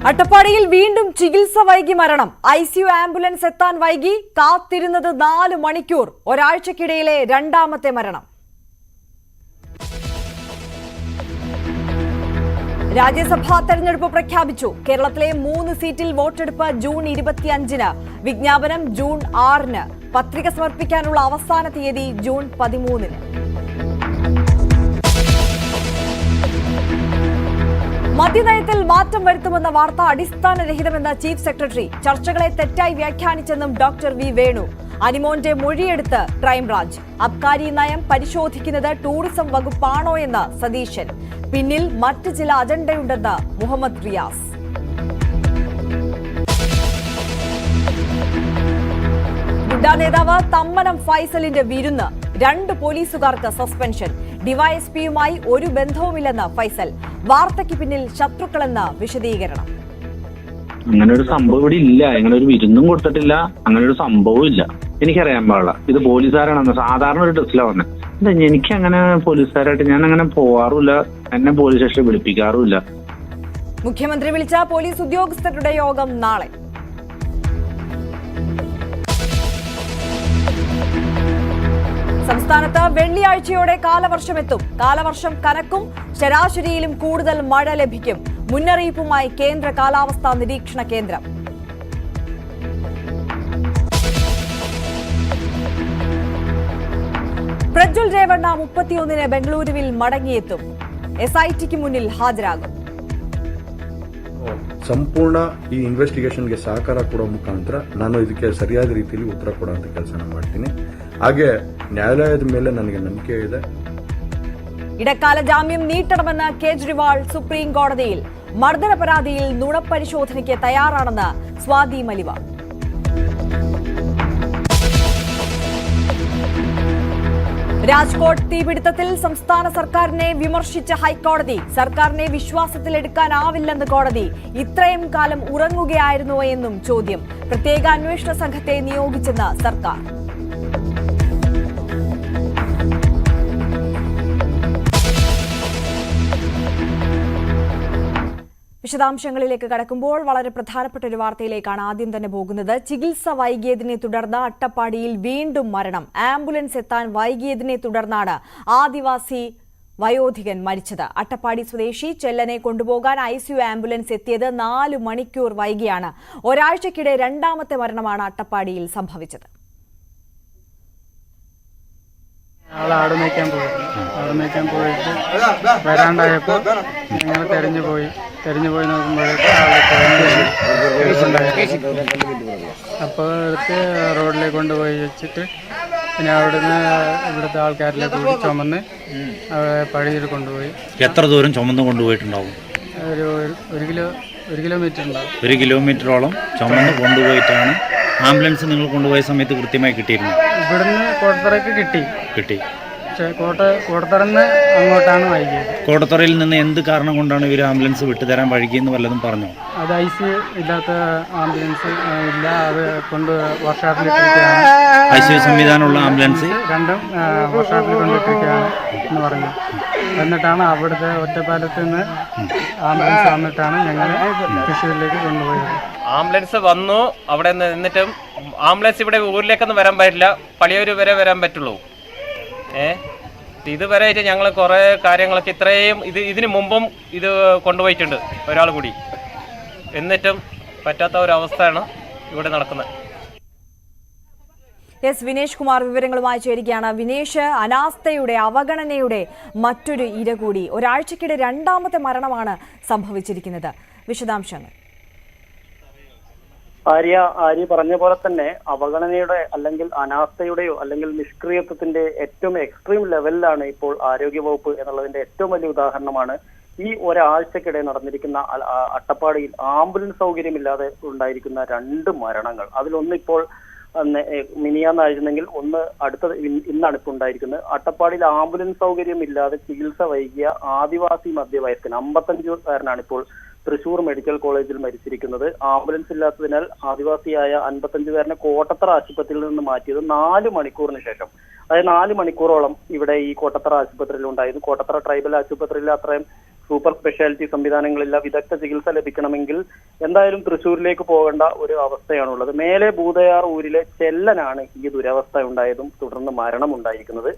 അട്ടപ്പാടിയിൽ വീണ്ടും ചികിത്സ വൈകി മരണം. ICU ആംബുലൻസ് എത്താൻ വൈകി കാത്തിരുന്നത് 4 മണിക്കൂർ. ഒരാഴ്ചക്കിടയിലെ രണ്ടാമത്തെ മരണം. രാജ്യസഭാ തെരഞ്ഞെടുപ്പ് പ്രഖ്യാപിച്ചു. കേരളത്തിലെ 3 സീറ്റിൽ വോട്ടെടുപ്പ് ജൂൺ 25-ന്. വിജ്ഞാപനം ജൂൺ 6-ന്. പത്രിക സമർപ്പിക്കാനുള്ള അവസാന തീയതി ജൂൺ 13-ന്. മദ്യനയത്തിൽ മാറ്റം വരുത്തുമെന്ന വാർത്ത അടിസ്ഥാനരഹിതമെന്ന ചീഫ് സെക്രട്ടറി. ചർച്ചകളെ തെറ്റായി വ്യാഖ്യാനിച്ചെന്നും ഡോക്ടർ വി വേണു. അനിമോന്റെ മൊഴിയെടുത്ത് ക്രൈംബ്രാഞ്ച്. അബ്കാരി നയം പരിശോധിക്കുന്നത് ടൂറിസം വകുപ്പാണോ എന്ന് സതീശൻ. പിന്നിൽ മറ്റ് ചില അജണ്ടയുണ്ടെന്ന് മുഹമ്മദ് റിയാസ്. ഗുണ്ടാ നേതാവ് തമ്മനം ഫൈസലിന്റെ വിരുന്ന്. 2 പോലീസുകാർക്ക് സസ്പെൻഷൻ. ഡിവൈഎസ്പിയുമായി ഒരു ബന്ധവുമില്ലെന്ന് ഫൈസൽ. വാർത്തയ്ക്ക് പിന്നിൽ ശത്രുക്കളെന്ന വിശദീകരണം. അങ്ങനെ ഒരു സംഭവം ഇവിടെ ഇല്ല. അങ്ങനെ ഒരു വിരുന്നും കൊടുത്തിട്ടില്ല. അങ്ങനെ ഒരു സംഭവം ഇല്ല. എനിക്കറിയാൻ പാടില്ല. ഇത് പോലീസുകാരാണെന്ന് സാധാരണ ഒരു ഡ്രസ്സിലാണ് വന്നത്. എന്താ എനിക്ക് അങ്ങനെ പോലീസുകാരായിട്ട് ഞാൻ അങ്ങനെ പോവാറുമില്ല. എന്നെ പോലീസ് സ്റ്റേഷനിൽ വിളിപ്പിക്കാറുമില്ല. മുഖ്യമന്ത്രി വിളിച്ച പോലീസ് ഉദ്യോഗസ്ഥരുടെ യോഗം നാളെ. സംസ്ഥാനത്ത് വെള്ളിയാഴ്ചയോടെ കാലവർഷമെത്തും. കാലവർഷം കനക്കും. ശരാശരിയിലും കൂടുതൽ മഴ ലഭിക്കും. മുന്നറിയിപ്പുമായി കേന്ദ്ര കാലാവസ്ഥാ നിരീക്ഷണ കേന്ദ്രം. പ്രജ്വൽ രേവണ്ണ 31-ന് ബംഗളൂരുവിൽ ಮಡങ്ങിയെത്തും. SITക്ക് മുന്നിൽ ಹಾಜರಾகும். ಸಂಪೂರ್ಣ ಈ ಇನ್ವೆಸ್ಟಿಗೇಷನ್ಗೆ ಸಹಕಾರ ಕೊಡೋ ಮುಖಾಂತರ ನಾನು ಇದಕ್ಕೆ ಸರಿಯಾದ ರೀತಿಯಲ್ಲಿ ಉತ್ತರ ಕೊಡುವಂತ ಕೆಲಸನ ಮಾಡ್ತೀನಿ. ಹಾಗೆ ನ್ಯಾಯಾಲಯದ ಮೇಲೆ ನನಗೆ ನಂಬಿಕೆ ಇದೆ. ഇടക്കാല ജാമ്യം നീട്ടണമെന്ന് കേജ്രിവാൾ സുപ്രീം കോടതിയിൽ. മർദ്ദന പരാതിയിൽ നുണപരിശോധനയ്ക്ക് തയ്യാറാണെന്ന് സ്വാതി മലിവ. രാജ്കോട്ട് തീപിടുത്തത്തിൽ സംസ്ഥാന സർക്കാരിനെ വിമർശിച്ച ഹൈക്കോടതി. സർക്കാരിനെ വിശ്വാസത്തിലെടുക്കാനാവില്ലെന്ന് കോടതി. ഇത്രയും കാലം ഉറങ്ങുകയായിരുന്നോ എന്നും ചോദ്യം. പ്രത്യേക അന്വേഷണ സംഘത്തെ നിയോഗിച്ചെന്ന് സർക്കാർ. വിശദാംശങ്ങളിലേക്ക് കടക്കുമ്പോൾ വളരെ പ്രധാനപ്പെട്ട ഒരു വാർത്തയിലേക്കാണ് ആദ്യം തന്നെ പോകുന്നത്. ചികിത്സ വൈകിയതിനെ തുടർന്ന് അട്ടപ്പാടിയിൽ വീണ്ടും മരണം. ആംബുലൻസ് എത്താൻ വൈകിയതിനെ തുടർന്നാണ് ആദിവാസി വയോധികൻ മരിച്ചത്. അട്ടപ്പാടി സ്വദേശി ചെല്ലനെ കൊണ്ടുപോകാൻ ICU ആംബുലൻസ് എത്തിയത് 4 മണിക്കൂർ വൈകിയാണ്. ഒരാഴ്ചക്കിടെ രണ്ടാമത്തെ മരണമാണ് അട്ടപ്പാടിയിൽ സംഭവിച്ചത്. ആട് മേയ്ക്കാൻ പോയിട്ട് വരാണ്ടായപ്പോൾ ഞങ്ങൾ തെരഞ്ഞു പോയി നോക്കുമ്പോഴേക്കും അപ്പോൾ എടുത്ത് റോഡിലേക്ക് കൊണ്ടുപോയി വെച്ചിട്ട് പിന്നെ അവിടുന്ന് ഇവിടുത്തെ ആൾക്കാരിലേക്ക് കൂടി ചുമന്ന് പഴിയിൽ കൊണ്ടുപോയി. എത്ര ദൂരം ചുമന്ന് കൊണ്ടുപോയിട്ടുണ്ടാവും? ഒരു കിലോമീറ്റർ ഉണ്ടാവും. 1 കിലോമീറ്ററോളം ചുമന്ന് കൊണ്ടുപോയിട്ടാണ് ആംബുലൻസ് നിങ്ങൾ കൊണ്ടുപോയ സമയത്ത് കൃത്യമായി കിട്ടിയിരുന്നു? ഇവിടുന്ന് കോട്ടത്തറയ്ക്ക് കിട്ടി. പക്ഷേ കോട്ടത്തറന്ന് അങ്ങോട്ടാണ് വൈകിയത്. കോട്ടത്തറയിൽ നിന്ന് എന്ത് കാരണം കൊണ്ടാണ് ഇവർ ആംബുലൻസ് വിട്ടുതരാൻ വൈകിയെന്ന് വല്ലതും പറഞ്ഞോ? അത് ICU ഇല്ലാത്ത ആംബുലൻസ് ഇല്ല. അത് കൊണ്ട് വർക്ക്ഷോപ്പിലിട്ടിരിക്കുകയാണ്. ICU സംവിധാനമുള്ള ആംബുലൻസ് രണ്ടും വർക്ക്ഷോപ്പിൽ കൊണ്ടിട്ടിരിക്കുകയാണ് എന്ന് പറഞ്ഞു. എന്നിട്ടാണ് അവിടുത്തെ ഒറ്റപ്പാലത്ത് നിന്ന് ആംബുലൻസ് വന്നിട്ടാണ് ഞങ്ങൾ തൃശ്ശൂരിലേക്ക് കൊണ്ടുപോയത്. ആംബുലൻസ് വന്നു. അവിടെ നിന്നിട്ടും ആംബുലൻസ് ഇവിടെ ഊരിലേക്കൊന്നും വരാൻ പറ്റില്ല. പളിയൂര് വരെ വരാൻ പറ്റുള്ളൂ. ഇതുവരെ ഞങ്ങൾ കുറേ കാര്യങ്ങളൊക്കെ ഇത്രയും ഇതിന് മുമ്പും ഇത് കൊണ്ടുപോയിട്ടുണ്ട് ഒരാൾ കൂടി. എന്നിട്ടും പറ്റാത്ത ഒരവസ്ഥയാണ് ഇവിടെ നടക്കുന്നത്. വിനേഷ് കുമാർ വിവരങ്ങളുമായി ചേരുകയാണ്. വിനേഷ്, അനാസ്ഥയുടെ അവഗണനയുടെ മറ്റൊരു ഇര കൂടി. ഒരാഴ്ചക്കിടെ രണ്ടാമത്തെ മരണമാണ് സംഭവിച്ചിരിക്കുന്നത്. വിശദാംശങ്ങൾ. ആര്യ പറഞ്ഞ പോലെ തന്നെ അവഗണനയുടെ അല്ലെങ്കിൽ അനാസ്ഥയുടെയോ അല്ലെങ്കിൽ നിഷ്ക്രിയത്വത്തിന്റെ ഏറ്റവും എക്സ്ട്രീം ലെവലിലാണ് ഇപ്പോൾ ആരോഗ്യവകുപ്പ് എന്നുള്ളതിന്റെ ഏറ്റവും വലിയ ഉദാഹരണമാണ് ഈ ഒരാഴ്ചക്കിടെ നടന്നിരിക്കുന്ന അട്ടപ്പാടിയിൽ ആംബുലൻസ് സൗകര്യമില്ലാതെ ഉണ്ടായിരിക്കുന്ന 2 മരണങ്ങൾ. അതിലൊന്നിപ്പോൾ മിനിയാന്നായിരുന്നെങ്കിൽ ഒന്ന് ഇന്നാണ് ഇപ്പോൾ ഉണ്ടായിരിക്കുന്നത്. അട്ടപ്പാടിയിൽ ആംബുലൻസ് സൗകര്യം ഇല്ലാതെ ചികിത്സ വൈകിയ ആദിവാസി മധ്യവയസ്കൻ 55-കാരനാണ് ഇപ്പോൾ തൃശൂർ മെഡിക്കൽ കോളേജിൽ മരിച്ചിരിക്കുന്നത്. ആംബുലൻസ് ഇല്ലാത്തതിനാൽ ആദിവാസിയായ 55-കാരനെ കോട്ടത്തറ ആശുപത്രിയിൽ നിന്ന് മാറ്റിയത് 4 മണിക്കൂറിന് ശേഷം. അതായത് 4 മണിക്കൂറോളം ഇവിടെ ഈ കോട്ടത്തറ ആശുപത്രിയിൽ ഉണ്ടായിരുന്നു. കോട്ടത്തറ ട്രൈബൽ ആശുപത്രിയിൽ അത്രയും സൂപ്പർ സ്പെഷ്യാലിറ്റി സംവിധാനങ്ങളില്ല. വിദഗ്ധ ചികിത്സ ലഭിക്കണമെങ്കിൽ എന്തായാലും തൃശ്ശൂരിലേക്ക് പോകേണ്ട ഒരു അവസ്ഥയാണുള്ളത്. മേലെ ഭൂതയാർ ഊരിലെ ചെല്ലനാണ് ഈ ദുരവസ്ഥ ഉണ്ടായതും തുടർന്ന് മരണം ഉണ്ടായിരിക്കുന്നത്.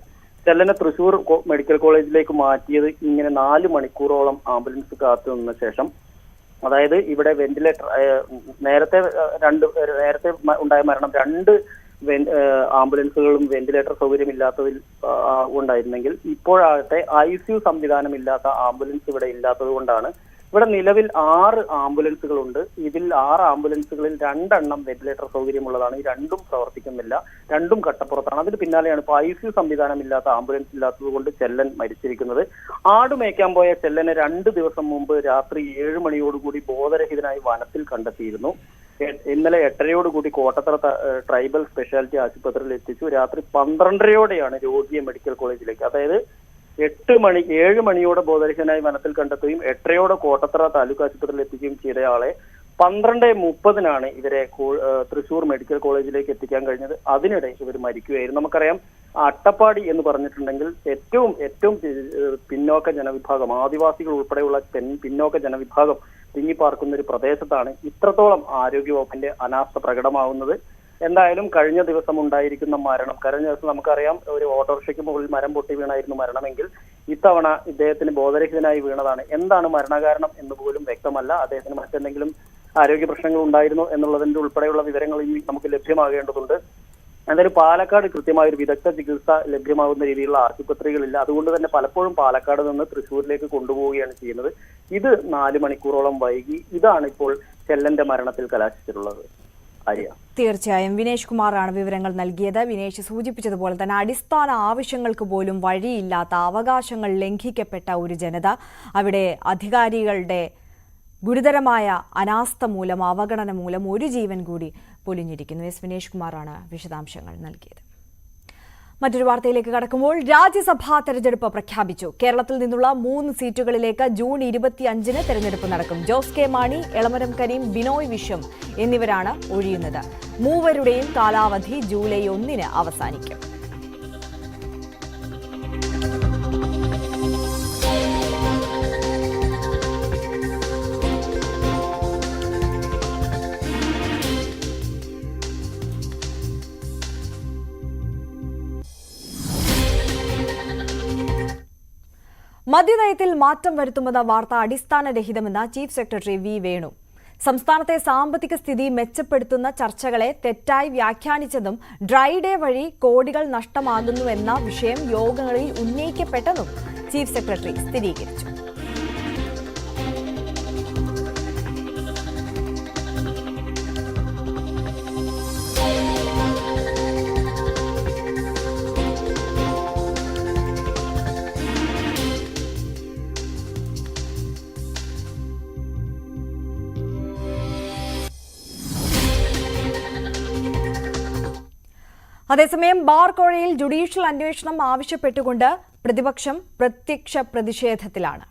ചെല്ലനെ തൃശ്ശൂർ മെഡിക്കൽ കോളേജിലേക്ക് മാറ്റിയത് ഇങ്ങനെ 4 മണിക്കൂറോളം ആംബുലൻസ് കാത്തു നിന്ന ശേഷം, അതായത് ഇവിടെ വെന്റിലേറ്റർ നേരത്തെ ഉണ്ടായ മരണം 2 ആംബുലൻസുകളും വെന്റിലേറ്റർ സൗകര്യമില്ലാത്തതിൽ ഉണ്ടായിരുന്നെങ്കിൽ ഇപ്പോഴാകട്ടെ ICU സംവിധാനമില്ലാത്ത ആംബുലൻസ് ഇവിടെ ഇല്ലാത്തത് കൊണ്ടാണ്. ഇവിടെ നിലവിൽ 6 ആംബുലൻസുകളുണ്ട്. ഇതിൽ 6 ആംബുലൻസുകളിൽ 2 എണ്ണം വെന്റിലേറ്റർ സൗകര്യമുള്ളതാണ്. ഈ 2ഉം പ്രവർത്തിക്കുന്നില്ല, 2ഉം കട്ടപ്പുറത്താണ്. അതിന് പിന്നാലെയാണ് ഇപ്പോൾ ICU സംവിധാനമില്ലാത്ത ആംബുലൻസ് ഇല്ലാത്തത് കൊണ്ട് ചെല്ലൻ മരിച്ചിരിക്കുന്നത്. ആട് മേയ്ക്കാൻ പോയ ചെല്ലനെ 2 ദിവസം മുമ്പ് രാത്രി 7 മണിയോടുകൂടി ബോധരഹിതനായി വനത്തിൽ കണ്ടെത്തിയിരുന്നു. ഇന്നലെ 8:30യോടുകൂടി കോട്ടത്തറ ട്രൈബൽ സ്പെഷ്യാലിറ്റി ആശുപത്രിയിൽ എത്തിച്ചു. രാത്രി 12:30യോടെയാണ് രോഗിയെ മെഡിക്കൽ കോളേജിലേക്ക്, അതായത് 7 മണിയോടെ ബോധരഹിതനായി വനത്തിൽ കണ്ടെത്തുകയും 8:30യോടെ കോട്ടത്തറ താലൂക്ക് ആശുപത്രിയിൽ എത്തിക്കുകയും ചെയ്തയാളെ 12:30 ഇവരെ തൃശ്ശൂർ മെഡിക്കൽ കോളേജിലേക്ക് എത്തിക്കാൻ കഴിഞ്ഞത്. അതിനിടെ ഇവർ മരിക്കുകയായിരുന്നു. നമുക്കറിയാം, അട്ടപ്പാടി എന്ന് പറഞ്ഞിട്ടുണ്ടെങ്കിൽ ഏറ്റവും പിന്നോക്ക ജനവിഭാഗം, ആദിവാസികൾ ഉൾപ്പെടെയുള്ള പിന്നോക്ക ജനവിഭാഗം തിങ്ങിപ്പാർക്കുന്ന ഒരു പ്രദേശത്താണ് ഇത്രത്തോളം ആരോഗ്യവകുപ്പിന്റെ അനാസ്ഥ പ്രകടമാവുന്നത്. എന്തായാലും കഴിഞ്ഞ ദിവസം ഉണ്ടായിരിക്കുന്ന മരണം, കഴിഞ്ഞ ദിവസം നമുക്കറിയാം ഒരു ഓട്ടോറിക്ഷയ്ക്ക് മുകളിൽ മരം പൊട്ടി വീണായിരുന്നു മരണമെങ്കിൽ ഇത്തവണ ഇദ്ദേഹത്തിന് ബോധരഹിതനായി വീണതാണ്. എന്താണ് മരണകാരണം എന്ന് പോലും വ്യക്തമല്ല. അദ്ദേഹത്തിന് മറ്റെന്തെങ്കിലും ആരോഗ്യ പ്രശ്നങ്ങൾ ഉണ്ടായിരുന്നോ എന്നുള്ളതിന്റെ ഉൾപ്പെടെയുള്ള വിവരങ്ങൾ ഇനി നമുക്ക് ലഭ്യമാകേണ്ടതുണ്ട്. എന്തായാലും പാലക്കാട് കൃത്യമായ ഒരു വിദഗ്ധ ചികിത്സ ലഭ്യമാകുന്ന രീതിയിലുള്ള ആശുപത്രികളില്ല. അതുകൊണ്ട് തന്നെ പലപ്പോഴും പാലക്കാട് നിന്ന് തൃശ്ശൂരിലേക്ക് കൊണ്ടുപോവുകയാണ് ചെയ്യുന്നത്. ഇത് 4 മണിക്കൂറോളം വൈകി. ഇതാണ് ഇപ്പോൾ ചെല്ലന്റെ മരണത്തിൽ കലാശിച്ചിട്ടുള്ളത്. ആര്യ, തീർച്ചയായും വിനേഷ് കുമാറാണ് വിവരങ്ങൾ നൽകിയത്. വിനേഷ് സൂചിപ്പിച്ചതുപോലെ തന്നെ അടിസ്ഥാന ആവശ്യങ്ങൾക്ക് പോലും വഴിയില്ലാത്ത, അവകാശങ്ങൾ ലംഘിക്കപ്പെട്ട ഒരു ജനത, അവിടെ അധികാരികളുടെ ഗുരുതരമായ അനാസ്ഥ മൂലം, അവഗണന മൂലം ഒരു ജീവൻ കൂടി പൊലിഞ്ഞിരിക്കുന്നു. എസ് വിനേഷ് കുമാറാണ് വിശദാംശങ്ങൾ നൽകിയത്. മറ്റൊരു വാർത്തയിലേക്ക് കടക്കുമ്പോൾ രാജ്യസഭാ തെരഞ്ഞെടുപ്പ് പ്രഖ്യാപിച്ചു. കേരളത്തിൽ നിന്നുള്ള 3 സീറ്റുകളിലേക്ക് ജൂൺ 25-ന് തെരഞ്ഞെടുപ്പ് നടക്കും. ജോസ് കെ മാണി, എളമരം കരീം, ബിനോയ് വിശ്വം എന്നിവരാണ് ഒഴിയുന്നത്. മൂവരുടെയും കാലാവധി ജൂലൈ 1-ന് അവസാനിക്കും. മദ്യനയത്തിൽ മാറ്റം വരുത്തുമെന്ന വാർത്ത അടിസ്ഥാനരഹിതമെന്ന് ചീഫ് സെക്രട്ടറി വി വേണു. സംസ്ഥാനത്തെ സാമ്പത്തിക സ്ഥിതി മെച്ചപ്പെടുത്തുന്ന ചർച്ചകളെ തെറ്റായി വ്യാഖ്യാനിച്ചതും ഡ്രൈ ഡേ വഴി കോടികൾ നഷ്ടമാകുന്നുവെന്ന വിഷയം യോഗങ്ങളിൽ ഉന്നയിക്കപ്പെട്ടെന്നും ചീഫ് സെക്രട്ടറി സ്ഥിരീകരിച്ചു. അതേസമയം ബാർ കോഴയിൽ ജുഡീഷ്യൽ അന്വേഷണം ആവശ്യപ്പെട്ടുകൊണ്ട് പ്രതിപക്ഷം പ്രത്യക്ഷ പ്രതിഷേധത്തിലാണ്.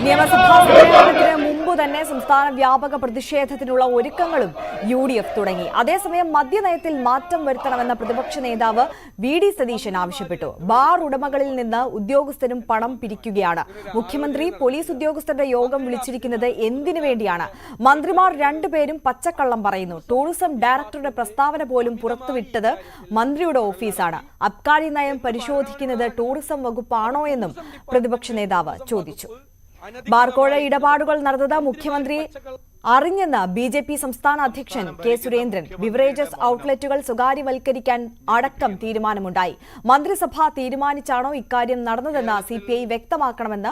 നിയമസഭാ സമ്മേളനത്തിന് മുമ്പ് തന്നെ സംസ്ഥാന വ്യാപക പ്രതിഷേധത്തിനുള്ള ഒരുക്കങ്ങളും UDF തുടങ്ങി. അതേസമയം മദ്യനയത്തിൽ മാറ്റം വരുത്തണമെന്ന പ്രതിപക്ഷ നേതാവ് VD സതീശൻ ആവശ്യപ്പെട്ടു. ബാർ ഉടമകളിൽ നിന്ന് ഉദ്യോഗസ്ഥരും പണം പിരിക്കുകയാണ്. മുഖ്യമന്ത്രി പോലീസ് ഉദ്യോഗസ്ഥരുടെ യോഗം വിളിച്ചിരിക്കുന്നത് എന്തിനു വേണ്ടിയാണ്? മന്ത്രിമാർ 2 പേരും പച്ചക്കള്ളം പറയുന്നു. ടൂറിസം ഡയറക്ടറുടെ പ്രസ്താവന പോലും പുറത്തുവിട്ടത് മന്ത്രിയുടെ ഓഫീസാണ്. അബ്കാരി നയം പരിശോധിക്കുന്നത് ടൂറിസം വകുപ്പാണോ എന്നും പ്രതിപക്ഷ നേതാവ് ചോദിച്ചു. ബാർകോഴ ഇടപാടുകൾ നടന്നത് മുഖ്യമന്ത്രി അറിഞ്ഞെന്ന് BJP സംസ്ഥാന അധ്യക്ഷൻ കെ സുരേന്ദ്രൻ. ബിവറേജസ് ഔട്ട്ലെറ്റുകൾ സ്വകാര്യവൽക്കരിക്കാൻ അടക്കം തീരുമാനമുണ്ടായി. മന്ത്രിസഭ തീരുമാനിച്ചാണോ ഇക്കാര്യം നടന്നതെന്ന് CPI വ്യക്തമാക്കണമെന്ന്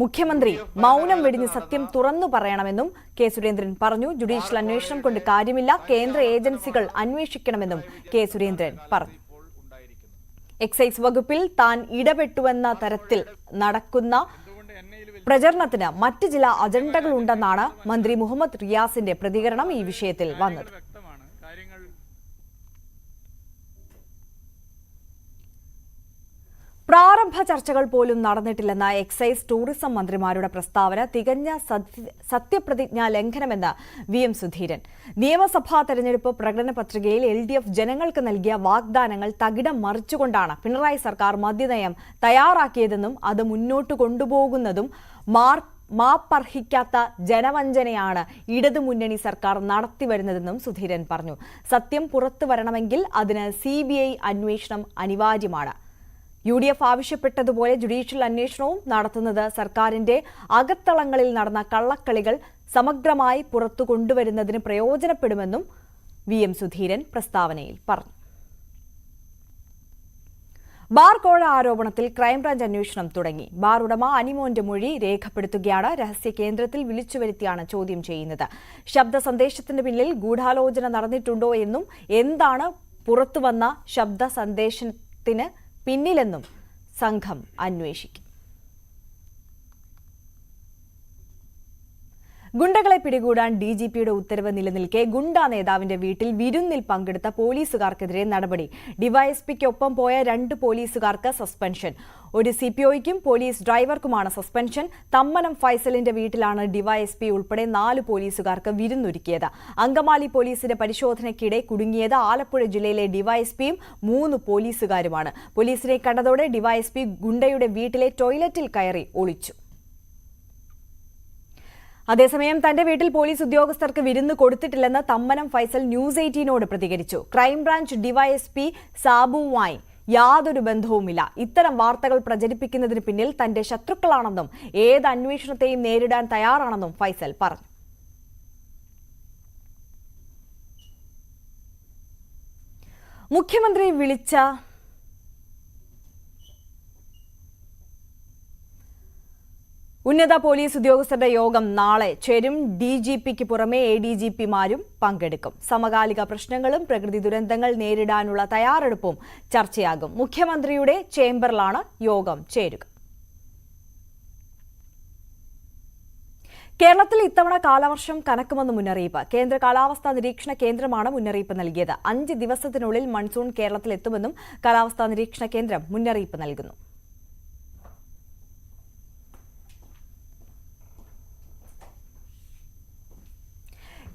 മുഖ്യമന്ത്രി മൗനം വെടിഞ്ഞ് സത്യം തുറന്നു പറയണമെന്നും കെ സുരേന്ദ്രൻ പറഞ്ഞു. ജുഡീഷ്യൽ അന്വേഷണം കൊണ്ട് കാര്യമില്ല, കേന്ദ്ര ഏജൻസികൾ അന്വേഷിക്കണമെന്നും കെ സുരേന്ദ്രൻ പറഞ്ഞു. എക്സൈസ് വകുപ്പിൽ താൻ ഇടപെട്ടുവെന്ന തരത്തിൽ നടക്കുന്ന പ്രചരണത്തിന് മറ്റ് ചില അജണ്ടകളുണ്ടെന്നാണ് മന്ത്രി മുഹമ്മദ് റിയാസിന്റെ പ്രതികരണം ഈ വിഷയത്തിൽ വന്നത്. പ്രാരംഭ പ്രാരംഭ ചർച്ചകൾ പോലും നടന്നിട്ടില്ലെന്ന എക്സൈസ് ടൂറിസം മന്ത്രിമാരുടെ പ്രസ്താവന തികഞ്ഞ സത്യപ്രതിജ്ഞാ ലംഘനമെന്ന് VM സുധീരൻ. നിയമസഭാ തെരഞ്ഞെടുപ്പ് പ്രകടന പത്രികയിൽ LDF ജനങ്ങൾക്ക് നൽകിയ വാഗ്ദാനങ്ങൾ തകിടം മറിച്ചുകൊണ്ടാണ് പിണറായി സർക്കാർ മദ്യനയം തയ്യാറാക്കിയതെന്നും അത് മുന്നോട്ട് കൊണ്ടുപോകുന്നതും മാപ്പർഹിക്കാത്ത ജനവഞ്ചനയാണ് ഇടതുമുന്നണി സർക്കാർ നടത്തിവരുന്നതെന്നും സുധീരൻ പറഞ്ഞു. സത്യം പുറത്തു വരണമെങ്കിൽ അതിന് CBI അന്വേഷണം അനിവാര്യമാണ്. UDF ആവശ്യപ്പെട്ടതുപോലെ ജുഡീഷ്യൽ അന്വേഷണവും നടത്തുന്നത് സർക്കാരിന്റെ അകത്തളങ്ങളിൽ നടന്ന കള്ളക്കളികൾ സമഗ്രമായി പുറത്തു കൊണ്ടുവരുന്നതിന് പ്രയോജനപ്പെടുമെന്നും VM സുധീരൻ പ്രസ്താവനയിൽ പറഞ്ഞു. ബാർ കോഴ ആരോപണത്തിൽ ക്രൈംബ്രാഞ്ച് അന്വേഷണം തുടങ്ങി. ബാർ ഉടമ അനിമോന്റെ മൊഴി രേഖപ്പെടുത്തുകയാണ്. രഹസ്യ കേന്ദ്രത്തിൽ വിളിച്ചുവരുത്തിയാണ് ചോദ്യം ചെയ്യുന്നത്. ശബ്ദ സന്ദേശത്തിന് പിന്നിൽ ഗൂഢാലോചന നടന്നിട്ടുണ്ടോ എന്നും എന്താണ് പുറത്തുവന്ന ശബ്ദ സന്ദേശത്തിന് പിന്നിലെന്നും സംഘം അന്വേഷിക്കും. ഗുണ്ടകളെ പിടികൂടാൻ DGPയുടെ ഉത്തരവ് നിലനിൽക്കെ ഗുണ്ടാ നേതാവിന്റെ വീട്ടിൽ വിരുന്നിൽ പങ്കെടുത്ത പോലീസുകാർക്കെതിരെ നടപടി. ഡിവൈഎസ്പിക്കൊപ്പം പോയ 2 പോലീസുകാർക്ക് സസ്പെൻഷൻ. ഒരു CPOയ്ക്കും പോലീസ് ഡ്രൈവർക്കുമാണ് സസ്പെൻഷൻ. തമ്മനം ഫൈസലിന്റെ വീട്ടിലാണ് ഡിവൈഎസ്പി ഉൾപ്പെടെ 4 പോലീസുകാർക്ക് വിരുന്നൊരുക്കിയത്. അങ്കമാലി പോലീസിന്റെ പരിശോധനയ്ക്കിടെ കുടുങ്ങിയത് ആലപ്പുഴ ജില്ലയിലെ ഡിവൈഎസ്പിയും 3 പോലീസുകാരുമാണ്. പോലീസിനെ കണ്ടതോടെ ഡിവൈഎസ്പി ഗുണ്ടയുടെ വീട്ടിലെ ടോയ്ലറ്റിൽ കയറി ഒളിച്ചു. അതേസമയം തന്റെ വീട്ടിൽ പോലീസ് ഉദ്യോഗസ്ഥർക്ക് വിരുന്ന് കൊടുത്തിട്ടില്ലെന്ന് തമ്മനം ഫൈസൽ ന്യൂസ് 18നോട് പ്രതികരിച്ചു. ക്രൈംബ്രാഞ്ച് ഡിവൈഎസ്പി സാബുവുമായി യാതൊരു ബന്ധവുമില്ല. ഇത്തരം വാർത്തകൾ പ്രചരിപ്പിക്കുന്നതിന് പിന്നിൽ തന്റെ ശത്രുക്കളാണെന്നും ഏത് അന്വേഷണത്തെയും നേരിടാൻ തയ്യാറാണെന്നും ഫൈസൽ പറഞ്ഞു. മുഖ്യമന്ത്രി വിളിച്ച ഉന്നത പോലീസ് ഉദ്യോഗസ്ഥരുടെ യോഗം നാളെ ചേരും. DGPക്ക് പുറമെ ADGPമാരും പങ്കെടുക്കും. സമകാലിക പ്രശ്നങ്ങളും പ്രകൃതി ദുരന്തങ്ങൾ നേരിടാനുള്ള തയ്യാറെടുപ്പും ചർച്ചയാകും. മുഖ്യമന്ത്രിയുടെ ചേംബറിലാണ് യോഗം ചേരുക. കേരളത്തിൽ ഇത്തവണ കാലവർഷം കനക്കുമെന്ന് മുന്നറിയിപ്പ്. കേന്ദ്ര കാലാവസ്ഥാ നിരീക്ഷണ കേന്ദ്രമാണ് മുന്നറിയിപ്പ് നൽകിയത്. 5 ദിവസത്തിനുള്ളിൽ മൺസൂൺ കേരളത്തിലെത്തുമെന്നും കാലാവസ്ഥാ നിരീക്ഷണ കേന്ദ്രം മുന്നറിയിപ്പ് നൽകുന്നു.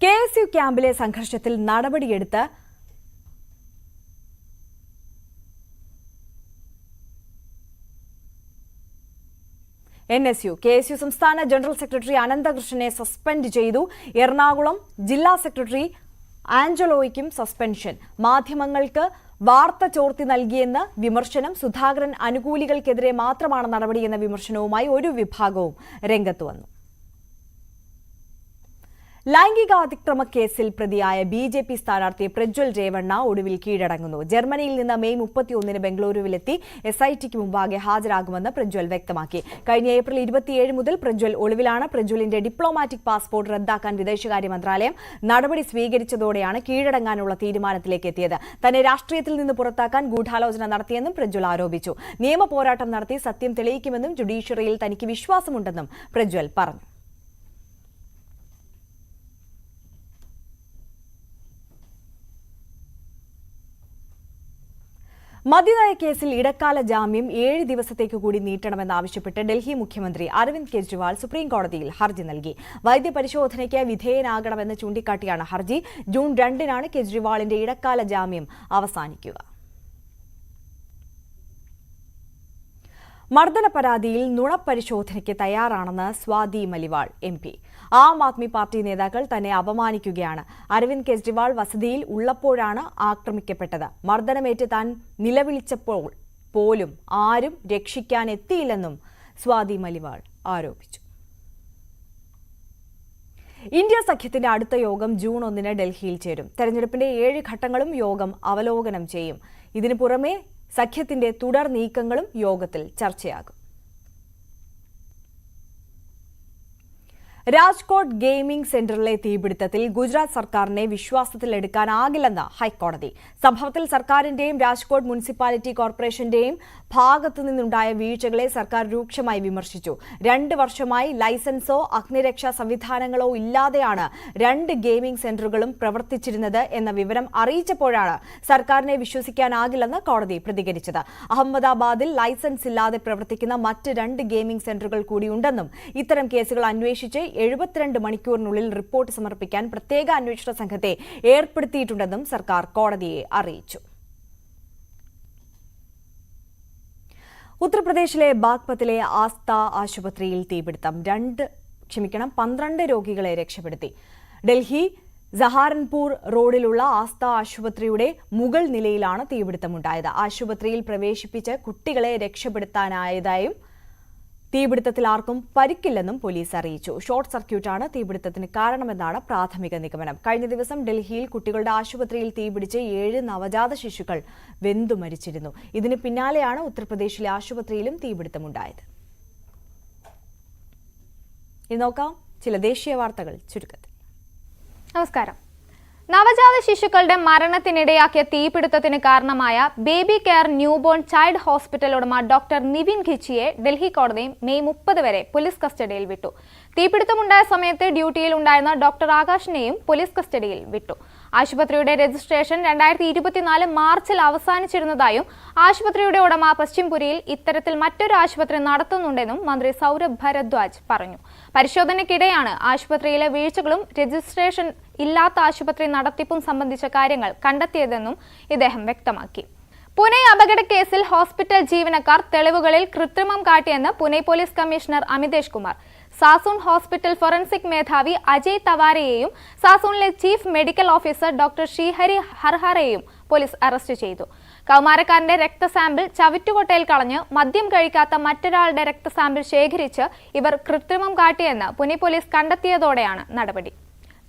KSU ക്യാമ്പിലെ സംഘർഷത്തിൽ നടപടിയെടുത്ത് NSU. KSU സംസ്ഥാന ജനറൽ സെക്രട്ടറി അനന്തകൃഷ്ണനെ സസ്പെൻഡ് ചെയ്തു. എറണാകുളം ജില്ലാ സെക്രട്ടറി ആഞ്ചലോയ്ക്കും സസ്പെൻഷൻ. മാധ്യമങ്ങൾക്ക് വാർത്ത ചോർത്തി നൽകിയെന്ന് വിമർശനം. സുധാകരൻ അനുകൂലികൾക്കെതിരെ മാത്രമാണ് നടപടിയെന്ന വിമർശനവുമായി ഒരു വിഭാഗവും രംഗത്ത് വന്നു. ലൈംഗികാതിക്രമ കേസിൽ പ്രതിയായ BJP സ്ഥാനാർത്ഥി പ്രജ്വൽ രേവണ്ണ ഒടുവിൽ കീഴടങ്ങുന്നു. ജർമ്മനിയിൽ നിന്ന് മെയ് 31-ന് ബംഗളൂരുവിലെത്തി SITക്ക് മുമ്പാകെ ഹാജരാകുമെന്ന് പ്രജ്വൽ വ്യക്തമാക്കി. കഴിഞ്ഞ ഏപ്രിൽ 27 മുതൽ പ്രജ്വൽ ഒളിവിലാണ്. പ്രജ്വലിന്റെ ഡിപ്ലോമാറ്റിക് പാസ്പോർട്ട് റദ്ദാക്കാൻ വിദേശകാര്യ മന്ത്രാലയം നടപടി സ്വീകരിച്ചതോടെയാണ് കീഴടങ്ങാനുള്ള തീരുമാനത്തിലേക്ക് എത്തിയത്. തന്നെ രാഷ്ട്രീയത്തിൽ നിന്ന് പുറത്താക്കാൻ ഗൂഢാലോചന നടത്തിയെന്നും പ്രജ്വൽ ആരോപിച്ചു. നിയമ പോരാട്ടം നടത്തി സത്യം തെളിയിക്കുമെന്നും ജുഡീഷ്യറിയിൽ തനിക്ക് വിശ്വാസമുണ്ടെന്നും പ്രജ്വൽ പറഞ്ഞു. മദ്യനയ കേസിൽ ഇടക്കാല ജാമ്യം 7 ദിവസത്തേക്ക് കൂടി നീട്ടണമെന്നാവശ്യപ്പെട്ട് ഡൽഹി മുഖ്യമന്ത്രി അരവിന്ദ് കെജ്രിവാൾ സുപ്രീംകോടതിയിൽ ഹർജി നൽകി. വൈദ്യപരിശോധനയ്ക്ക് വിധേയനാകണമെന്ന് ചൂണ്ടിക്കാട്ടിയാണ് ഹർജി. ജൂൺ 2-നാണ് കെജ്രിവാളിന്റെ ഇടക്കാല ജാമ്യം അവസാനിക്കുക. മർദ്ദന പരാതിയിൽ നുണപരിശോധനയ്ക്ക് തയ്യാറാണെന്ന് സ്വാതി മലിവാൾ MP. ആം ആദ്മി പാർട്ടി നേതാക്കൾ തന്നെ അപമാനിക്കുകയാണ്. അരവിന്ദ് കെജ്രിവാൾ വസതിയിൽ ഉള്ളപ്പോഴാണ് ആക്രമിക്കപ്പെട്ടത്. മർദ്ദനമേറ്റ് താൻ നിലവിളിച്ചപ്പോൾ പോലും ആരും രക്ഷിക്കാനെത്തിയില്ലെന്നും സ്വാതി മലിവാൾ ആരോപിച്ചു. ഇന്ത്യ സഖ്യത്തിന്റെ അടുത്ത യോഗം ജൂൺ 1-ന് ഡൽഹിയിൽ ചേരും. തെരഞ്ഞെടുപ്പിന്റെ 7 ഘട്ടങ്ങളും യോഗം അവലോകനം ചെയ്യും. ഇതിനു പുറമെ സഖ്യത്തിന്റെ തുടർ നീക്കങ്ങളും യോഗത്തിൽ ചർച്ചയാകും. രാജ്കോട്ട് ഗെയിമിംഗ് സെന്ററിലെ തീപിടുത്തത്തിൽ ഗുജറാത്ത് സർക്കാരിനെ വിശ്വാസത്തിലെടുക്കാനാകില്ലെന്ന് ഹൈക്കോടതി. സംഭവത്തിൽ സർക്കാരിന്റെയും രാജ്കോട്ട് മുനിസിപ്പാലിറ്റി കോർപ്പറേഷന്റെയും ഭാഗത്തു നിന്നുണ്ടായ വീഴ്ചകളെ സർക്കാർ രൂക്ഷമായി വിമർശിച്ചു. 2 വർഷമായി ലൈസൻസോ അഗ്നിരക്ഷാ സംവിധാനങ്ങളോ ഇല്ലാതെയാണ് 2 ഗെയിമിംഗ് സെന്ററുകളും പ്രവർത്തിച്ചിരുന്നത് എന്ന വിവരം അറിയിച്ചപ്പോഴാണ് സർക്കാരിനെ വിശ്വസിക്കാനാകില്ലെന്ന് കോടതി പ്രതികരിച്ചത്. അഹമ്മദാബാദിൽ ലൈസൻസ് ഇല്ലാതെ പ്രവർത്തിക്കുന്ന മറ്റ് 2 ഗെയിമിംഗ് സെന്ററുകൾ കൂടിയുണ്ടെന്നും ഇത്തരം കേസുകൾ അന്വേഷിച്ച് 72 മണിക്കൂറിനുള്ളിൽ റിപ്പോർട്ട് സമർപ്പിക്കാൻ പ്രത്യേക അന്വേഷണ സംഘത്തെ ഏർപ്പെടുത്തിയിട്ടുണ്ടെന്നും സർക്കാർ കോടതിയെ അറിയിച്ചു. ഉത്തർപ്രദേശിലെ ബാഗ്പത്തിലെ ആസ്ഥ ആശുപത്രിയിൽ തീപിടുത്തം 12 രോഗികളെ രക്ഷപ്പെടുത്തി. ഡൽഹി സഹാരൻപൂർ റോഡിലുള്ള ആസ്ഥ ആശുപത്രിയുടെ മുകൾ നിലയിലാണ് തീപിടുത്തമുണ്ടായത്. ആശുപത്രിയിൽ പ്രവേശിപ്പിച്ച് കുട്ടികളെ രക്ഷപ്പെടുത്താനായതായും തീപിടുത്തത്തിൽ ആർക്കും പരിക്കില്ലെന്നും പോലീസ് അറിയിച്ചു. ഷോർട്ട് സർക്യൂട്ടാണ് തീപിടുത്തത്തിന് കാരണമെന്നാണ് പ്രാഥമിക നിഗമനം. കഴിഞ്ഞ ദിവസം ഡൽഹിയിൽ കുട്ടികളുടെ ആശുപത്രിയിൽ തീപിടിച്ച് 7 നവജാത ശിശുക്കൾ വെന്തു മരിച്ചിരുന്നു. ഇതിന് പിന്നാലെയാണ് ഉത്തർപ്രദേശിലെ ആശുപത്രിയിലും തീപിടുത്തമുണ്ടായത്. ഇനി നോക്കാം ചില ദേശീയ വാർത്തകൾ ചുരുക്കത്തിൽ. നമസ്കാരം. നവജാത ശിശുക്കളുടെ മരണത്തിനിടയാക്കിയ തീപിടുത്തത്തിന് കാരണമായ baby care newborn child hospital ഉടമ ഡോക്ടർ നിവിൻ ഖിച്ചിയെ ഡൽഹി കോടതി മെയ് 30 വരെ പോലീസ് കസ്റ്റഡിയിൽ വിട്ടു. തീപിടുത്തമുണ്ടായ സമയത്ത് ഡ്യൂട്ടിയിൽ ഉണ്ടായിരുന്ന ഡോക്ടർ ആകാശിനെയും പോലീസ് കസ്റ്റഡിയിൽ വിട്ടു. ആശുപത്രിയുടെ രജിസ്ട്രേഷൻ 2024 മാർച്ചിൽ അവസാനിച്ചിരുന്നതായും ആശുപത്രിയുടെ ഉടമ പശ്ചിംപുരിയിൽ ഇത്തരത്തിൽ മറ്റൊരു ആശുപത്രി നടത്തുന്നുണ്ടെന്നും മന്ത്രി സൗരഭ് ഭരദ്വാജ് പറഞ്ഞു. പരിശോധനയ്ക്കിടെയാണ് ആശുപത്രിയിലെ വീഴ്ചകളും രജിസ്ട്രേഷൻ ഇല്ലാത്ത ആശുപത്രി നടത്തിപ്പും സംബന്ധിച്ച കാര്യങ്ങൾ കണ്ടെത്തിയതെന്നും ഇദ്ദേഹം വ്യക്തമാക്കി. പുനെ അപകടക്കേസിൽ ഹോസ്പിറ്റൽ ജീവനക്കാർ തെളിവുകളിൽ കൃത്രിമം കാട്ടിയെന്ന് Pune police commissioner Amitesh Kumar. Sassoon hospital forensic മേധാവി അജയ് തവാരെയെയും സാസൂണിലെ chief medical officer doctor Shrihari ഹർഹറയെയും പോലീസ് അറസ്റ്റ് ചെയ്തു. കൗമാരക്കാരന്റെ രക്തസാമ്പിൾ ചവിറ്റുകൊട്ടയിൽ കളഞ്ഞ് മദ്യം കഴിക്കാത്ത മറ്റൊരാളുടെ രക്തസാമ്പിൾ ശേഖരിച്ച് ഇവർ കൃത്രിമം കാട്ടിയെന്ന് പുനെ പോലീസ് കണ്ടെത്തിയതോടെയാണ് നടപടി.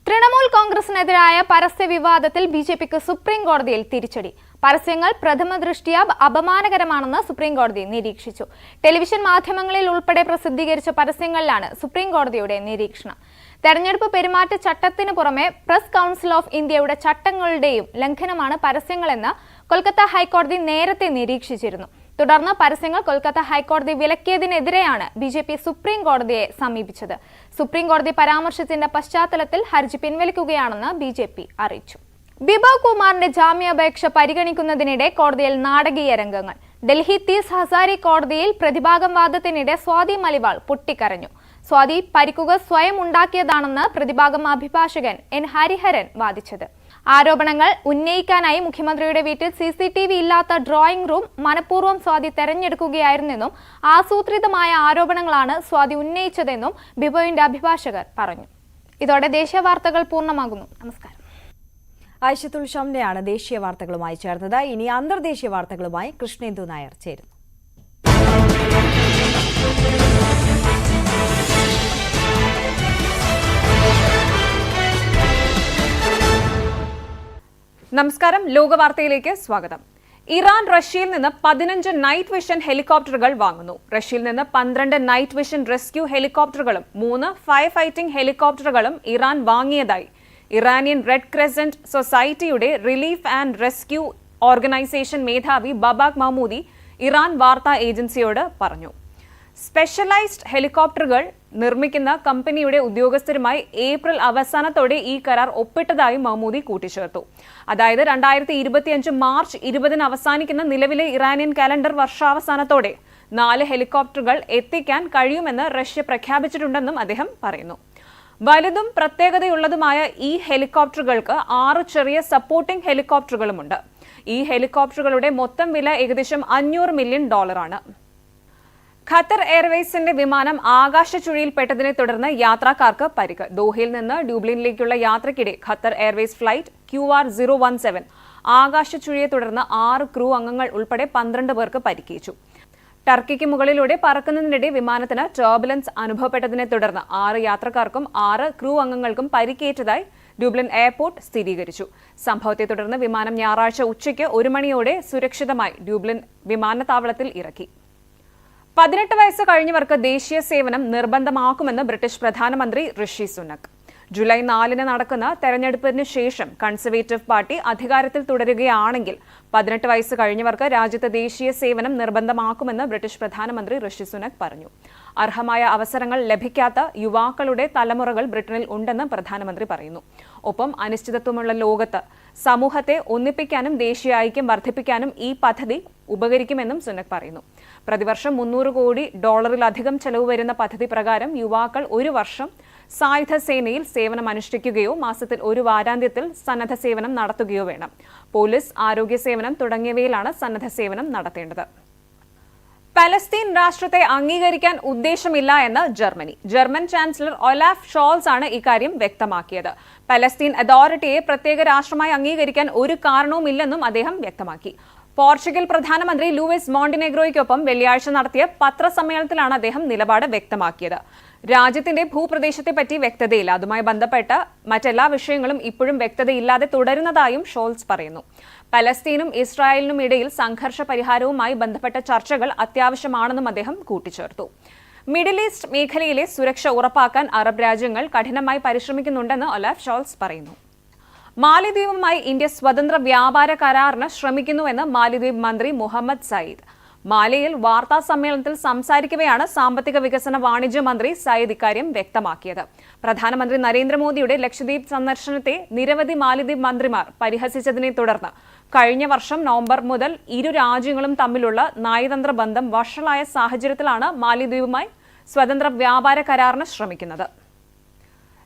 തൃണമൂൽ കോൺഗ്രസിനെതിരായ പരസ്യ വിവാദത്തിൽ ബിജെപിക്ക് സുപ്രീം കോടതിയിൽ തിരിച്ചടി. പരസ്യങ്ങൾ പ്രഥമ ദൃഷ്ട്യാ അപമാനകരമാണെന്ന് സുപ്രീം കോടതി നിരീക്ഷിച്ചു. ടെലിവിഷൻ മാധ്യമങ്ങളിൽ ഉൾപ്പെടെ പ്രസിദ്ധീകരിച്ച പരസ്യങ്ങളിലാണ് സുപ്രീം കോടതിയുടെ നിരീക്ഷണം. തെരഞ്ഞെടുപ്പ് പെരുമാറ്റച്ചട്ടത്തിന് പുറമെ പ്രസ് കൗൺസിൽ ഓഫ് ഇന്ത്യയുടെ ചട്ടങ്ങളുടെയും ലംഘനമാണ് പരസ്യങ്ങളെന്ന് കൊൽക്കത്ത ഹൈക്കോടതി നേരത്തെ നിരീക്ഷിച്ചിരുന്നു. തുടർന്ന് പരസ്യങ്ങൾ കൊൽക്കത്ത ഹൈക്കോടതി വിലക്കിയതിനെതിരെയാണ് ബിജെപി സുപ്രീം കോടതിയെ സമീപിച്ചത്. സുപ്രീം കോടതി പരാമർശത്തിന്റെ പശ്ചാത്തലത്തിൽ ഹർജി പിൻവലിക്കുകയാണെന്ന് ബിജെപി അറിയിച്ചു. ബിബവ് കുമാറിന്റെ ജാമ്യാപേക്ഷ പരിഗണിക്കുന്നതിനിടെ കോടതിയിൽ നാടകീയ രംഗങ്ങൾ. ഡൽഹി തീസ് ഹസാരി കോടതിയിൽ പ്രതിഭാഗം വാദത്തിനിടെ സ്വാതി മലിവാൾ പൊട്ടിക്കരഞ്ഞു. സ്വാതി പരിക്കുകൾ സ്വയം ഉണ്ടാക്കിയതാണെന്ന് പ്രതിഭാഗം അഭിഭാഷകൻ എൻ ഹരിഹരൻ വാദിച്ചത്. ആരോപണങ്ങൾ ഉന്നയിക്കാനായി മുഖ്യമന്ത്രിയുടെ വീട്ടിൽ CCTV ഇല്ലാത്ത ഡ്രോയിംഗ് റൂം മനഃപൂർവ്വം സ്വാതി തെരഞ്ഞെടുക്കുകയായിരുന്നെന്നും ആസൂത്രിതമായ ആരോപണങ്ങളാണ് സ്വാതി ഉന്നയിച്ചതെന്നും ബിബോവിന്റെ അഭിഭാഷകർ പറഞ്ഞു. ഇതോടെ ദേശീയ വാർത്തകൾ പൂർണ്ണമാകുന്നു. നമസ്കാരം. ഐഷത്തുൽ ഷംനയാണ് ദേശീയ വാർത്തകളുമായി ചേർന്നത്. ഇനി അന്തർദേശീയ വാർത്തകളുമായി കൃഷ്ണേന്ദു നായർ ചേരുന്നു. നമസ്കാരം. ലോകവാർത്തയിലേക്ക് സ്വാഗതം. ഇറാൻ റഷ്യയിൽ നിന്ന് 15 നൈറ്റ് വിഷൻ ഹെലികോപ്റ്ററുകൾ വാങ്ങുന്നു. റഷ്യയിൽ നിന്ന് 12 നൈറ്റ് വിഷൻ റെസ്ക്യൂ ഹെലികോപ്റ്ററുകളും 3 ഫയർ ഫൈറ്റിംഗ് ഹെലികോപ്റ്ററുകളും ഇറാൻ വാങ്ങിയതായി ഇറാനിയൻ റെഡ് ക്രെസന്റ് സൊസൈറ്റിയുടെ റിലീഫ് ആൻഡ് റെസ്ക്യൂ ഓർഗനൈസേഷൻ മേധാവി ബബാക് മഹ്മൂദി ഇറാൻ വാർത്താ ഏജൻസിയോട് പറഞ്ഞു. സ്പെഷ്യലൈസ്ഡ് ഹെലികോപ്റ്ററുകൾ നിർമ്മിക്കുന്ന കമ്പനിയുടെ ഉദ്യോഗസ്ഥരുമായി ഏപ്രിൽ അവസാനത്തോടെ ഈ കരാർ ഒപ്പിട്ടതായും മഹ്മൂദി കൂട്ടിച്ചേർത്തു. അതായത് 2025 മാർച്ച് 20 അവസാനിക്കുന്ന നിലവിലെ ഇറാനിയൻ കാലണ്ടർ വർഷാവസാനത്തോടെ 4 ഹെലികോപ്റ്ററുകൾ എത്തിക്കാൻ കഴിയുമെന്ന് റഷ്യ പ്രഖ്യാപിച്ചിട്ടുണ്ടെന്നും അദ്ദേഹം പറയുന്നു. വലുതും പ്രത്യേകതയുള്ളതുമായ ഈ ഹെലികോപ്റ്ററുകൾക്ക് 6 ചെറിയ സപ്പോർട്ടിംഗ് ഹെലികോപ്റ്ററുകളുമുണ്ട്. ഈ ഹെലികോപ്റ്ററുകളുടെ മൊത്തം വില ഏകദേശം $500 മില്യൺ ആണ്. ഖത്തർ എയർവേസിന്റെ വിമാനം ആകാശച്ചുഴിയിൽപ്പെട്ടതിനെ തുടർന്ന് യാത്രക്കാർക്ക് പരിക്ക്. ദോഹയിൽ നിന്ന് ഡ്യൂബ്ലിനിലേക്കുള്ള യാത്രയ്ക്കിടെ ഖത്തർ എയർവേസ് ഫ്ലൈറ്റ് QR017 ആകാശച്ചുഴിയെ തുടർന്ന് 6 ക്രൂ അംഗങ്ങൾ ഉൾപ്പെടെ 12 പേർക്ക് പരിക്കേറ്റു. ടർക്കിക്ക് മുകളിലൂടെ പറക്കുന്നതിനിടെ വിമാനത്തിന് ടർബുലൻസ് അനുഭവപ്പെട്ടതിനെ തുടർന്ന് 6 യാത്രക്കാർക്കും 6 ക്രൂ അംഗങ്ങൾക്കും പരിക്കേറ്റതായി ഡ്യൂബ്ലിൻ എയർപോർട്ട് സ്ഥിരീകരിച്ചു. സംഭവത്തെ തുടർന്ന് വിമാനം ഞായറാഴ്ച ഉച്ചയ്ക്ക് 1 മണിയോടെ സുരക്ഷിതമായി ഡ്യൂബ്ലിൻ വിമാനത്താവളത്തിൽ ഇറക്കി. 18 വയസ്സ് കഴിഞ്ഞവർക്ക് ദേശീയ സേവനം നിർബന്ധമാക്കുമെന്ന് ബ്രിട്ടീഷ് പ്രധാനമന്ത്രി ഋഷി സുനക്. ജൂലൈ 4 നടക്കുന്ന തെരഞ്ഞെടുപ്പിന് ശേഷം കൺസർവേറ്റീവ് പാർട്ടി അധികാരത്തിൽ തുടരുകയാണെങ്കിൽ 18 വയസ്സ് കഴിഞ്ഞവർക്ക് രാജ്യത്ത് ദേശീയ സേവനം നിർബന്ധമാക്കുമെന്ന് ബ്രിട്ടീഷ് പ്രധാനമന്ത്രി ഋഷി സുനക് പറഞ്ഞു. അർഹമായ അവസരങ്ങൾ ലഭിക്കാത്ത യുവാക്കളുടെ തലമുറകൾ ബ്രിട്ടനിൽ ഉണ്ടെന്ന് പ്രധാനമന്ത്രി പറയുന്നു. ഒപ്പം അനിശ്ചിതത്വമുള്ള ലോകത്ത് സമൂഹത്തെ ഒന്നിപ്പിക്കാനും ദേശീയ ഐക്യം വർദ്ധിപ്പിക്കാനും ഈ പദ്ധതി ഉപകരിക്കുമെന്നും സുനക് പറയുന്നു. പ്രതിവർഷം $300 കോടി ചെലവ് വരുന്ന പദ്ധതി പ്രകാരം യുവാക്കൾ 1 വർഷം സായുധ സേനയിൽ സേവനം അനുഷ്ഠിക്കുകയോ മാസത്തിൽ 1 വാരാന്ത്യത്തിൽ സന്നദ്ധ സേവനം നടത്തുകയോ വേണം. പോലീസ്, ആരോഗ്യ സേവനം തുടങ്ങിയവയിലാണ് സന്നദ്ധ സേവനം നടത്തേണ്ടത്. പലസ്തീൻ രാഷ്ട്രത്തെ അംഗീകരിക്കാൻ ഉദ്ദേശമില്ല എന്ന് Germany. German chancellor Olaf shawls ആണ് ഇക്കാര്യം വ്യക്തമാക്കിയത്. പലസ്തീൻ അതോറിറ്റിയെ പ്രത്യേക രാഷ്ട്രമായി അംഗീകരിക്കാൻ ഒരു കാരണവുമില്ലെന്നും അദ്ദേഹം വ്യക്തമാക്കി. പോർച്ചുഗൽ പ്രധാനമന്ത്രി ലൂയിസ് മോണ്ടിനെഗ്രോയ്ക്കൊപ്പം വെള്ളിയാഴ്ച നടത്തിയ പത്രസമ്മേളനത്തിലാണ് അദ്ദേഹം നിലപാട് വ്യക്തമാക്കിയത്. രാജ്യത്തിന്റെ ഭൂപ്രദേശത്തെപ്പറ്റി വ്യക്തതയില്ല. അതുമായി ബന്ധപ്പെട്ട മറ്റെല്ലാ വിഷയങ്ങളും ഇപ്പോഴും വ്യക്തതയില്ലാതെ തുടരുന്നതായും ഷോൾസ് പറയുന്നു. പലസ്തീനും ഇസ്രായേലിനും ഇടയിൽ സംഘർഷ പരിഹാരവുമായി ബന്ധപ്പെട്ട ചർച്ചകൾ അത്യാവശ്യമാണെന്നും അദ്ദേഹം കൂട്ടിച്ചേർത്തു. മിഡിൽ ഈസ്റ്റ് മേഖലയിലെ സുരക്ഷ ഉറപ്പാക്കാൻ അറബ് രാജ്യങ്ങൾ കഠിനമായി പരിശ്രമിക്കുന്നുണ്ടെന്ന് ഒലാഫ് ഷോൾസ് പറയുന്നു. മാലിദ്വീപുമായി ഇന്ത്യ സ്വതന്ത്ര വ്യാപാര കരാറിന് ശ്രമിക്കുന്നുവെന്ന് മാലിദ്വീപ് മന്ത്രി മുഹമ്മദ് സയ്യിദ്. മാലിയിൽ വാർത്താ സമ്മേളനത്തിൽ സംസാരിക്കവെയാണ് സാമ്പത്തിക വികസന വാണിജ്യ മന്ത്രി സയ്യിദ് ഇക്കാര്യം വ്യക്തമാക്കിയത്. പ്രധാനമന്ത്രി നരേന്ദ്രമോദിയുടെ ലക്ഷദ്വീപ് സന്ദർശനത്തെ നിരവധി മാലിദ്വീപ് മന്ത്രിമാർ പരിഹസിച്ചതിനെ തുടർന്ന് കഴിഞ്ഞ വർഷം നവംബർ മുതൽ ഇരു രാജ്യങ്ങളും തമ്മിലുള്ള നയതന്ത്ര ബന്ധം വഷളായ സാഹചര്യത്തിലാണ് മാലിദ്വീപുമായി സ്വതന്ത്ര വ്യാപാര കരാറിന് ശ്രമിക്കുന്നത്.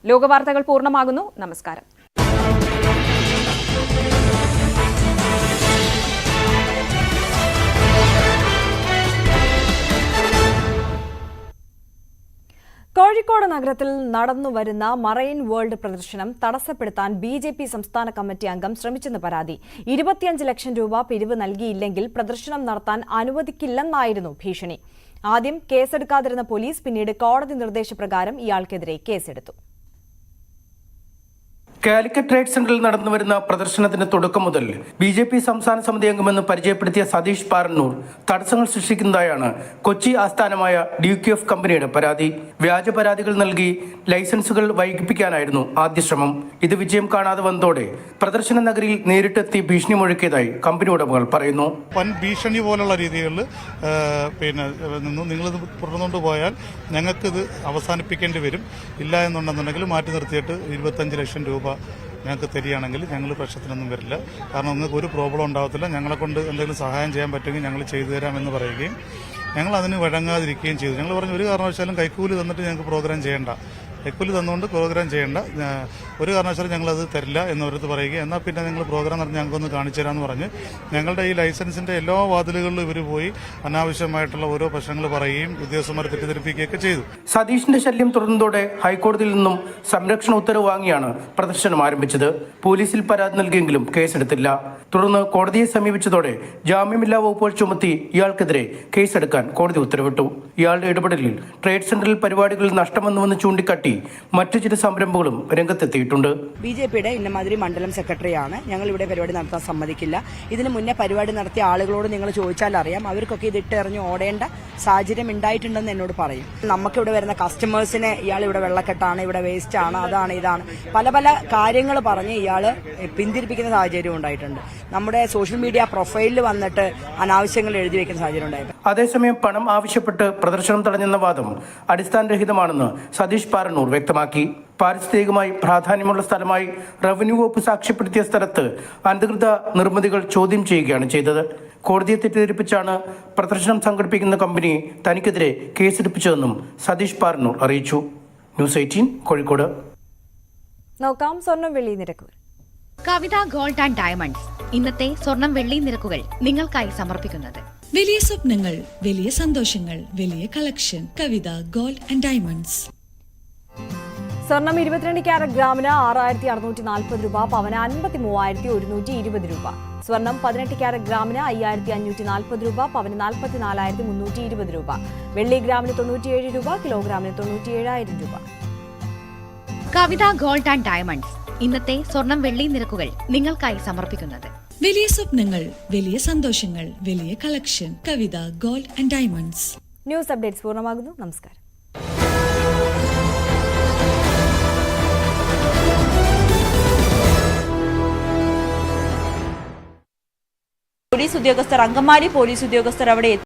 ലോകവാർത്തകൾ പൂർണ്ണമാകുന്നു. നമസ്കാരം. കോഴിക്കോട് നഗരത്തിൽ നടന്നുവരുന്ന മറൈൻ വേൾഡ് പ്രദർശനം തടസ്സപ്പെടുത്താൻ BJP സംസ്ഥാന കമ്മിറ്റി അംഗം ശ്രമിച്ചെന്ന് പരാതി. 25 ലക്ഷം രൂപ പിരിവ് നൽകിയില്ലെങ്കിൽ പ്രദർശനം നടത്താൻ അനുവദിക്കില്ലെന്നായിരുന്നു ഭീഷണി. ആദ്യം കേസെടുക്കാതിരുന്ന പോലീസ് പിന്നീട് കോടതി നിർദ്ദേശപ്രകാരം ഇയാൾക്കെതിരെ കേസെടുത്തു. കാലിക്കറ്റ് ട്രേഡ് സെന്ററിൽ നടന്നുവരുന്ന പ്രദർശനത്തിന് തുടക്കം മുതൽ BJP സംസ്ഥാന സമിതി അംഗമെന്ന് പരിചയപ്പെടുത്തിയ സതീഷ് പാറന്നൂർ തടസ്സങ്ങൾ സൃഷ്ടിക്കുന്നതായാണ് കൊച്ചി ആസ്ഥാനമായ DQF കമ്പനിയുടെ പരാതി. വ്യാജ പരാതികൾ നൽകി ലൈസൻസുകൾ വൈകിപ്പിക്കാനായിരുന്നു ആദ്യ ശ്രമം. ഇത് വിജയം കാണാതെ വന്നതോടെ പ്രദർശന നഗരിയിൽ നേരിട്ടെത്തി ഭീഷണി മുഴക്കിയതായി കമ്പനി ഉടമകൾ പറയുന്നു. വൻ ഭീഷണി പോലുള്ള രീതികളിൽ നിങ്ങളിത് തുടർന്നുകൊണ്ട് പോയാൽ ഞങ്ങൾക്കിത് അവസാനിപ്പിക്കേണ്ടി വരും, ഇല്ല എന്നുണ്ടെന്നുണ്ടെങ്കിൽ മാറ്റി നിർത്തിയിട്ട് 25 ലക്ഷം രൂപ ഞങ്ങൾക്ക് തരികയാണെങ്കിൽ ഞങ്ങൾ പ്രശ്നത്തിനൊന്നും വരില്ല. കാരണം നിങ്ങൾക്ക് ഒരു പ്രോബ്ലം ഉണ്ടാകത്തില്ല. ഞങ്ങളെ കൊണ്ട് എന്തെങ്കിലും സഹായം ചെയ്യാൻ പറ്റുമെങ്കിൽ ഞങ്ങൾ ചെയ്തു തരാമെന്ന് പറയുകയും ഞങ്ങൾ അതിന് വഴങ്ങാതിരിക്കുകയും ചെയ്തു. ഞങ്ങൾ പറഞ്ഞു ഒരു കാരണവശാലും കൈക്കൂലി തന്നിട്ട് ഞങ്ങൾക്ക് പ്രോഗ്രാം ചെയ്യേണ്ട, കൈക്കൂലി തന്നുകൊണ്ട് പ്രോഗ്രാം ചെയ്യേണ്ട, ഒരു കാരണവശാലും ഞങ്ങളത് തരില്ല എന്നവരടുത്ത് പറയുക. എന്നാൽ പിന്നെ നിങ്ങൾ പ്രോഗ്രാം നടത്തി ഞങ്ങൾക്കൊന്ന് കാണിച്ചു തരാമെന്ന് പറഞ്ഞ് ഞങ്ങളുടെ ഈ ലൈസൻസിൻ്റെ എല്ലാ വാതിലുകളിലും ഇവർ പോയി അനാവശ്യമായിട്ടുള്ള ഓരോ പ്രശ്നങ്ങൾ പറയുകയും ഉദ്യോഗസ്ഥന്മാരെ തെറ്റിദ്ധരിപ്പിക്കുകയൊക്കെ ചെയ്തു. സതീഷിന്റെ ശല്യം തുടർന്നതോടെ ഹൈക്കോടതിയിൽ നിന്നും സംരക്ഷണ ഉത്തരവ് വാങ്ങിയാണ് പ്രദർശനം ആരംഭിച്ചത്. പോലീസിൽ പരാതി നൽകിയെങ്കിലും കേസെടുത്തില്ല. തുടർന്ന് കോടതിയെ സമീപിച്ചതോടെ ജാമ്യമില്ലാ വകുപ്പുകൾ ചുമത്തി ഇയാൾക്കെതിരെ കേസെടുക്കാൻ കോടതി ഉത്തരവിട്ടു. ഇയാളുടെ ഇടപെടലിൽ ട്രേഡ് സെന്ററിൽ പരിപാടികളിൽ നഷ്ടമെന്നുവെന്ന് ചൂണ്ടിക്കാട്ടി മറ്റു ചില സംരംഭങ്ങളും രംഗത്തെത്തിയിട്ടുണ്ട്. BJPയുടെ ഇന്നമാതിരി മണ്ഡലം സെക്രട്ടറിയാണ്. ഞങ്ങൾ ഇവിടെ പരിപാടി നടത്താൻ സമ്മതിക്കില്ല. ഇതിനു മുന്നേ പരിപാടി നടത്തിയ ആളുകളോട് നിങ്ങൾ ചോദിച്ചാൽ അറിയാം, അവർക്കൊക്കെ ഇത് ഇട്ടെറിഞ്ഞ് ഓടേണ്ട സാഹചര്യം ഉണ്ടായിട്ടുണ്ടെന്ന് എന്നോട് പറയും. നമുക്കിവിടെ വരുന്ന കസ്റ്റമേഴ്സിനെ ഇയാൾ ഇവിടെ വെള്ളക്കെട്ടാണ്, ഇവിടെ വേസ്റ്റ് ആണ്, അതാണ് ഇതാണ് പല പല കാര്യങ്ങൾ പറഞ്ഞ് ഇയാൾ പിന്തിരിപ്പിക്കുന്ന സാഹചര്യം ഉണ്ടായിട്ടുണ്ട്. നമ്മുടെ സോഷ്യൽ മീഡിയ പ്രൊഫൈലിൽ വന്നിട്ട് അനാവശ്യങ്ങൾ എഴുതി വെക്കുന്ന സാഹചര്യം ഉണ്ടായിട്ടുണ്ട്. അതേസമയം പണം ആവശ്യപ്പെട്ട് പ്രദർശനം തടഞ്ഞെന്ന വാദം അടിസ്ഥാനരഹിതമാണെന്ന് സതീഷ് പാറന്നൂർ വ്യക്തമാക്കി. പാരിസ്ഥിതികമായി പ്രാധാന്യമുള്ള സ്ഥലമായി റവന്യൂ വകുപ്പ് സാക്ഷ്യപ്പെടുത്തിയ സ്ഥലത്ത് അനധികൃത നിർമ്മിതികൾ ചോദ്യം ചെയ്യുകയാണ് ചെയ്തത്. കോടതിയെ തെറ്റിദ്ധരിപ്പിച്ചാണ് പ്രദർശനം സംഘടിപ്പിക്കുന്ന കമ്പനി തനിക്കെതിരെ കേസെടുപ്പിച്ചതെന്നും സതീഷ് പാറന്നൂർ അറിയിച്ചു. ന്യൂസ് 18 കോഴിക്കോട്. നോക്കാം സ്വർണം വെള്ളി നിരക്കുകൾ. കവിത ഗോൾഡ് ആൻഡ് ഡയമണ്ട്സ് ഇന്നത്തെ സ്വർണം വെള്ളി നിരക്കുകൾ നിങ്ങൾക്കായി സമർപ്പിക്കുന്നത്. വലിയ സ്വപ്നങ്ങൾ, വലിയ സന്തോഷങ്ങൾ, വലിയ collection. Kavitha gold and diamonds. സ്വർണം 22 ക്യാരറ്റ് ഗ്രാമിന് 6640 രൂപ, പവന് 53,120 രൂപ. സ്വർണം 18 ക്യാരറ്റ് ഗ്രാമിന് 5540 രൂപ, പവന് 44,320 രൂപ. വെള്ളി ഗ്രാമിന് 97 രൂപ, കിലോഗ്രാമിന് 97,000 രൂപ. കവിത ഗോൾഡ് ആൻഡ് ഡയമണ്ട്സ് ഇന്നത്തെ സ്വർണം വെള്ളി നിരക്കുകൾ നിങ്ങൾക്കായി സമർപ്പിക്കുന്നത്. വലിയ സ്വപ്നങ്ങൾ, വലിയ സന്തോഷങ്ങൾ, വലിയ collection. Kavitha gold and diamonds. News updates പൂർണ്ണമാകുന്നു. നമസ്കാരം. പോലീസ് ഉദ്യോഗസ്ഥർ, അങ്കമാലി പോലീസ് ഉദ്യോഗസ്ഥർ അവിടെ